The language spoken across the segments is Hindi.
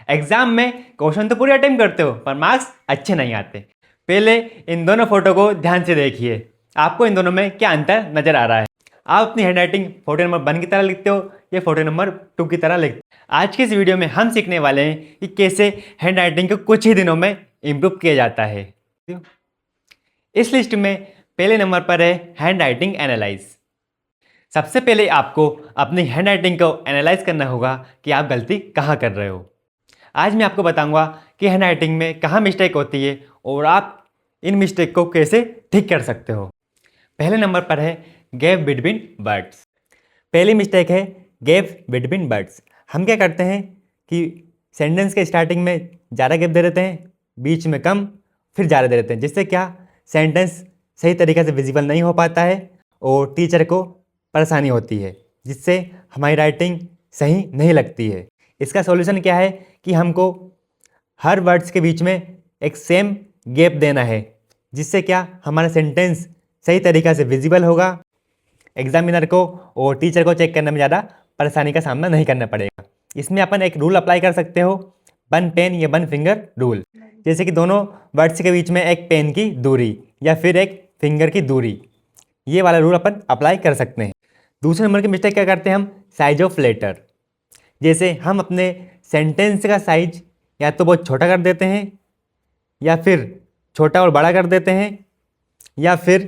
एग्जाम में क्वेश्चन तो पूरे अटेम्प्ट करते हो पर मार्क्स अच्छे नहीं आते। पहले इन दोनों फोटो को ध्यान से देखिए, आपको इन दोनों में क्या अंतर नजर आ रहा है। आप अपनी हैंडराइटिंग फोटो नंबर 1 की तरह लिखते हो या फोटो नंबर 2 की तरह लिखते हो। आज के इस वीडियो में हम सीखने वाले हैं कि कैसे हैंडराइटिंग को कुछ ही दिनों में इम्प्रूव किया जाता है। इस लिस्ट में पहले नंबर पर है हैंड राइटिंग एनालाइज। सबसे पहले आपको अपनी हैंड राइटिंग को एनालाइज करना होगा कि आप गलती कहाँ कर रहे हो। आज मैं आपको बताऊंगा कि हैंड राइटिंग में कहाँ मिस्टेक होती है और आप इन मिस्टेक को कैसे ठीक कर सकते हो। पहले नंबर पर है गैप बिटवीन वर्ड्स। पहली मिस्टेक है गैप बिटवीन वर्ड्स। हम क्या करते हैं कि सेंटेंस के स्टार्टिंग में ज़्यादा गैप दे देते हैं, बीच में कम, फिर ज़्यादा दे देते हैं, जिससे क्या सेंटेंस सही तरीके से विजिबल नहीं हो पाता है और टीचर को परेशानी होती है, जिससे हमारी राइटिंग सही नहीं लगती है। इसका सॉल्यूशन क्या है कि हमको हर वर्ड्स के बीच में एक सेम गैप देना है, जिससे क्या हमारा सेंटेंस सही तरीक़ा से विजिबल होगा, एग्जामिनर को और टीचर को चेक करने में ज़्यादा परेशानी का सामना नहीं करना पड़ेगा। इसमें अपन एक रूल अप्लाई कर सकते हो, 1 पेन या 1 फिंगर रूल। जैसे कि दोनों वर्ड्स के बीच में एक पेन की दूरी या फिर एक फिंगर की दूरी, ये वाला रूल अपन अप्लाई कर सकते हैं। दूसरे नंबर की मिस्टेक क्या करते हैं हम, साइज ऑफ लेटर। जैसे हम अपने सेंटेंस का साइज या तो बहुत छोटा कर देते हैं या फिर छोटा और बड़ा कर देते हैं या फिर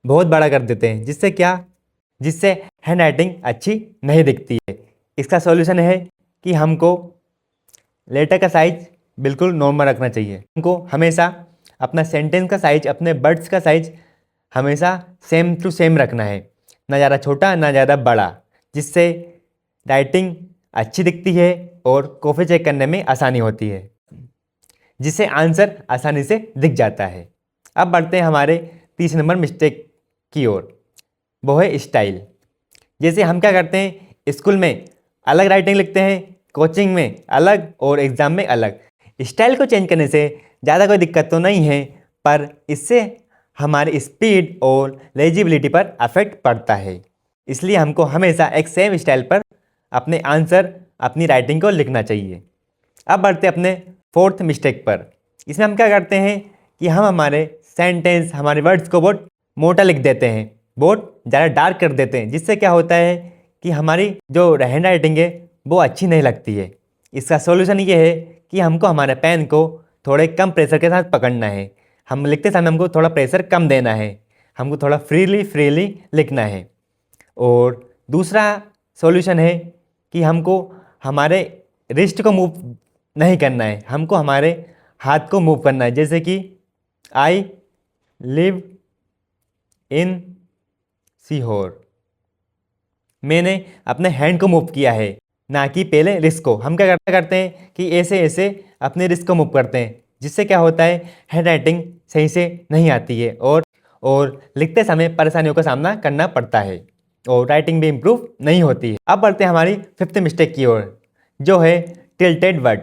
बहुत बड़ा कर देते हैं, जिससे हैंड राइटिंग अच्छी नहीं दिखती है। इसका सॉल्यूशन है कि हमको लेटर का साइज बिल्कुल नॉर्मल रखना चाहिए। हमको हमेशा अपना सेंटेंस का साइज, अपने वर्ड्स का साइज हमेशा सेम टू सेम रखना है, ना ज़्यादा छोटा ना ज़्यादा बड़ा, जिससे राइटिंग अच्छी दिखती है और कॉपी चेक करने में आसानी होती है, जिससे आंसर आसानी से दिख जाता है। अब बढ़ते हैं हमारे तीसरे नंबर मिस्टेक की ओर, वो है स्टाइल। जैसे हम क्या करते हैं, स्कूल में अलग राइटिंग लिखते हैं, कोचिंग में अलग और एग्ज़ाम में अलग। स्टाइल को चेंज करने से ज़्यादा कोई दिक्कत तो नहीं है, पर इससे हमारी स्पीड और लेजिबिलिटी पर अफेक्ट पड़ता है। इसलिए हमको हमेशा एक सेम स्टाइल पर अपने आंसर, अपनी राइटिंग को लिखना चाहिए। अब बढ़ते अपने फोर्थ मिस्टेक पर। इसमें हम क्या करते हैं कि हम हमारे सेंटेंस, हमारे वर्ड्स को बहुत मोटा लिख देते हैं, बहुत ज़्यादा डार्क कर देते हैं, जिससे क्या होता है कि हमारी जो हैंड राइटिंग है वो अच्छी नहीं लगती है। इसका सॉल्यूशन ये है कि हमको हमारे पेन को थोड़े कम प्रेशर के साथ पकड़ना है। हम लिखते समय हमको थोड़ा प्रेशर कम देना है, हमको थोड़ा फ्रीली लिखना है। और दूसरा सॉल्यूशन है कि हमको हमारे रिस्ट को मूव नहीं करना है, हमको हमारे हाथ को मूव करना है। जैसे कि आई लिव इन सीहोर, मैंने अपने हैंड को मूव किया है, ना कि पहले रिस्ट को। हम क्या करते हैं कि ऐसे ऐसे अपने रिस्ट को मूव करते हैं, जिससे क्या होता है हैंड राइटिंग सही से नहीं आती है और लिखते समय परेशानियों का सामना करना पड़ता है और राइटिंग भी इम्प्रूव नहीं होती है। अब बढ़ते हैं हमारी फिफ्थ मिस्टेक की ओर, जो है टिल्टेड वर्ड।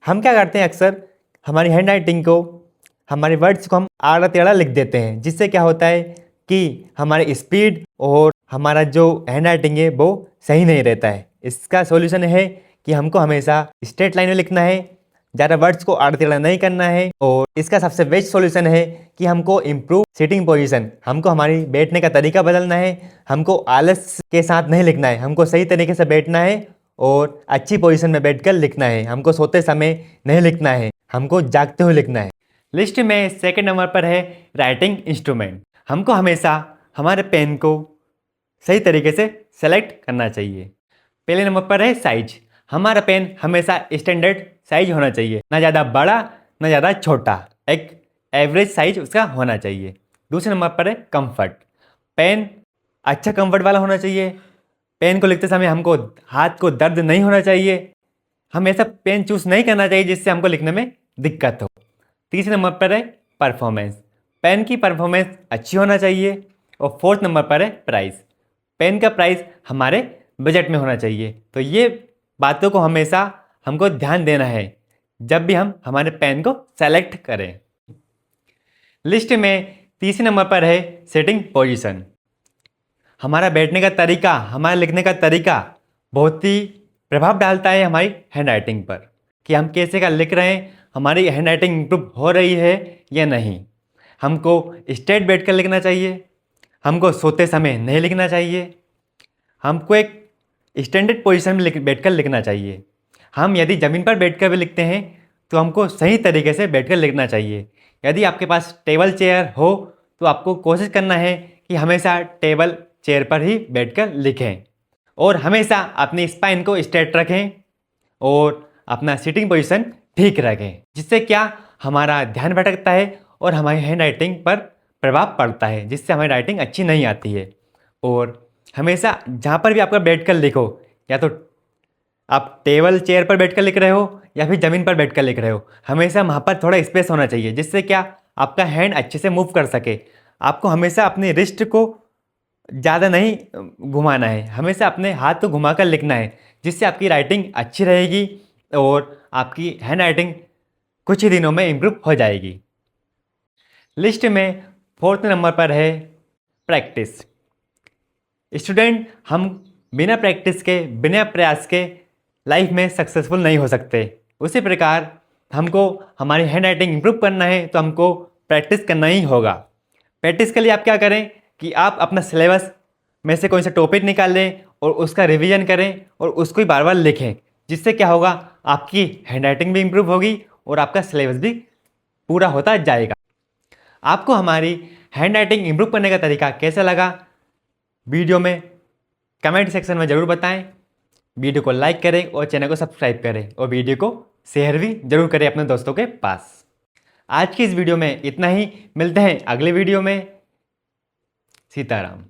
हम क्या करते हैं, अक्सर हमारी हैंड राइटिंग को, हमारे वर्ड्स को हम आड़ा टेढ़ा लिख देते हैं, जिससे क्या होता है कि हमारी स्पीड और हमारा जो हैंड राइटिंग है वो सही नहीं रहता है। इसका सॉल्यूशन है कि हमको हमेशा स्ट्रेट लाइन में लिखना है, ज़्यादा वर्ड्स को आड़ा टेढ़ा नहीं करना है। और इसका सबसे बेस्ट सॉल्यूशन है कि हमको इम्प्रूव सिटिंग पोजीशन, हमको हमारी बैठने का तरीका बदलना है। हमको आलस के साथ नहीं लिखना है, हमको सही तरीके से बैठना है और अच्छी पोजीशन में बैठकर लिखना है। हमको सोते समय नहीं लिखना है, हमको जागते हुए लिखना है। लिस्ट में सेकंड नंबर पर है राइटिंग इंस्ट्रूमेंट। हमको हमेशा हमारे पेन को सही तरीके से सेलेक्ट करना चाहिए। पहले नंबर पर है साइज। हमारा पेन हमेशा स्टैंडर्ड साइज होना चाहिए, ना ज़्यादा बड़ा ना ज़्यादा छोटा, एक एवरेज साइज उसका होना चाहिए। दूसरे नंबर पर है कंफर्ट। पेन अच्छा कंफर्ट वाला होना चाहिए। पेन को लिखते समय हमको हाथ को दर्द नहीं होना चाहिए। हम ऐसा पेन चूज़ नहीं करना चाहिए जिससे हमको लिखने में दिक्कत हो। तीसरे नंबर पर है परफॉर्मेंस। पेन की परफॉर्मेंस अच्छी होना चाहिए। और फोर्थ नंबर पर है प्राइस। पेन का प्राइस हमारे बजट में होना चाहिए। तो ये बातों को हमेशा हमको ध्यान देना है जब भी हम हमारे पेन को सेलेक्ट करें। लिस्ट में तीसरे नंबर पर है सिटिंग पोजीशन। हमारा बैठने का तरीका, हमारे लिखने का तरीका बहुत ही प्रभाव डालता है हमारी हैंड राइटिंग पर। कि हम कैसे का लिख रहे हैं, हमारी हैंड राइटिंग इम्प्रूव हो रही है या नहीं। हमको स्ट्रेट बैठ कर लिखना चाहिए, हमको सोते समय नहीं लिखना चाहिए, हमको एक स्टैंडर्ड पोजीशन में बैठ कर लिखना चाहिए। हम यदि ज़मीन पर बैठ कर भी लिखते हैं तो हमको सही तरीके से बैठ कर लिखना चाहिए। यदि आपके पास टेबल चेयर हो तो आपको कोशिश करना है कि हमेशा टेबल चेयर पर ही बैठकर लिखें और हमेशा अपनी स्पाइन को स्ट्रेट रखें और अपना सिटिंग पोजीशन ठीक रखें, जिससे क्या हमारा ध्यान भटकता है और हमारी हैंड राइटिंग पर प्रभाव पड़ता है, जिससे हमारी राइटिंग अच्छी नहीं आती है। और हमेशा जहाँ पर भी आपका बैठकर लिखो, या तो आप टेबल चेयर पर बैठकर लिख रहे हो या फिर ज़मीन पर बैठकर लिख रहे हो, हमेशा वहाँ पर थोड़ा स्पेस होना चाहिए, जिससे क्या आपका हैंड अच्छे से मूव कर सके। आपको हमेशा अपने रिस्ट को ज़्यादा नहीं घुमाना है, हमेशा अपने हाथ को घुमाकर लिखना है, जिससे आपकी राइटिंग अच्छी रहेगी और आपकी हैंड राइटिंग कुछ ही दिनों में इम्प्रूव हो जाएगी। लिस्ट में 4th नंबर पर है प्रैक्टिस। स्टूडेंट, हम बिना प्रैक्टिस के, बिना प्रयास के लाइफ में सक्सेसफुल नहीं हो सकते। उसी प्रकार हमको हमारी हैंड राइटिंग इम्प्रूव करना है तो हमको प्रैक्टिस करना ही होगा। प्रैक्टिस के लिए आप क्या करें कि आप अपना सिलेबस में से कोई सा टॉपिक निकाल लें और उसका रिवीजन करें और उसको ही बार बार लिखें, जिससे क्या होगा, आपकी हैंड राइटिंग भी इम्प्रूव होगी और आपका सिलेबस भी पूरा होता जाएगा। आपको हमारी हैंड राइटिंग इम्प्रूव करने का तरीका कैसा लगा, वीडियो में कमेंट सेक्शन में ज़रूर बताएं। वीडियो को लाइक करें और चैनल को सब्सक्राइब करें और वीडियो को शेयर भी ज़रूर करें अपने दोस्तों के पास। आज की इस वीडियो में इतना ही, मिलते हैं अगले वीडियो में। सीताराम।